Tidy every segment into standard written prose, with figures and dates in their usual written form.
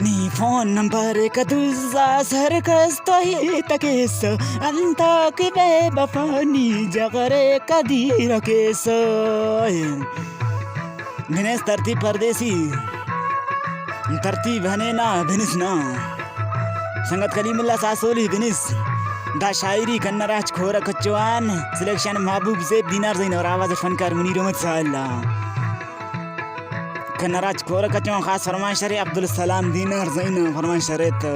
నీ phone number కదుజా सरकस्तोही तकेस अंता की बेबफानी जगरे Qadeer case भिनेस तरती परदेसी तरती भने ना भिनिस ना संगत कलीमुल्ला सासोली भिनिस दा शायरी कन्नराज खोरा कच्चवान सिलेक्शन महबूब ज़ेब दीनार ज़ैन और आवाज़ फनकार मुनीर अहमद साला कन्नराज खोरा कच्चवान खास फरमाइश है अब्दुल सलाम दीनार ज़ैन फरमाइश है तो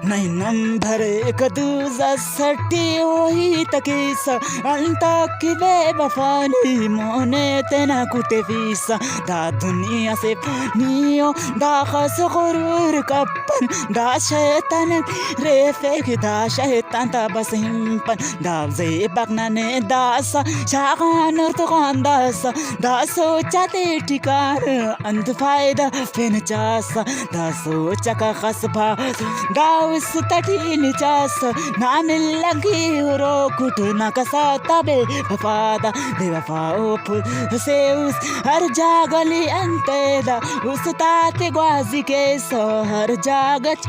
नहीं नंबर एक दूजा सटी वही तकीस अंता की बेबफानी मोने तेना कुते फीसा दा दुनिया से पानियो दा खस गुरूर कपन दा शैतान रे फेक दा शैतान ता बस हिम्पन दा जे बकना ने दासा शागान और तो दासा दा सोचा ते ठिकार अंत फायदा फिन चासा दा सोचा का खसबा दा उस तटीन चास ना मिल लगी रो कुट ना कसा तबे वफादा बेवफाओ फुल से उस हर जागली अंतेदा उस ताते ग्वाजी के सो हर जागच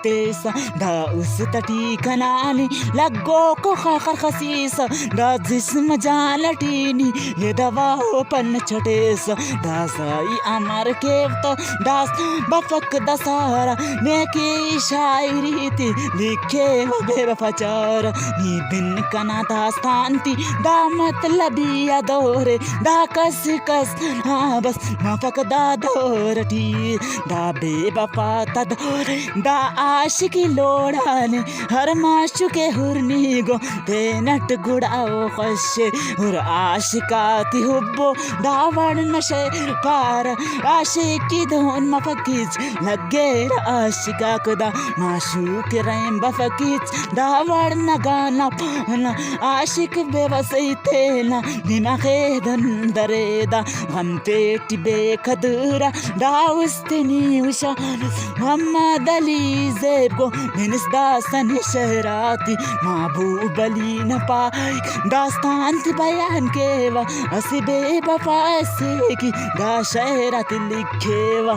तेसा दा उस तटी कनानी लगो को खाकर खसीस दा जिस्म जानटीनी ये दवाओ पन छटेस दा साई अमर के तो दास बफक दसारा मैं की शायरी लिखे हो बेवफाचार नी बिन कना दास्तांती दा मतलबी अदोरे दा कस कस हाँ बस माफक दा दोरटी दा बेवफा तदोरे दा आशिकी लोड़ाने हर माशु के हुरनी गो ते नट गुड़ाओ खशे हुर आशिकाती हुब्बो दा वर्ण शे पार आशिकी धोन मफकीज लगे आशिका कदा माशु के रैम बफकीच दावड़ न गाना पाना आशिक बेवसई तेना दिमागे दरेदा हम पेटी बेखदरा दाउस्तनी उषा मोहम्मद अली ज़ेब को मिनिस दासन शहराती महबूब अली न पाई दास्तान थी बयान केवा असी बेवफा से की दा शहराती लिखेवा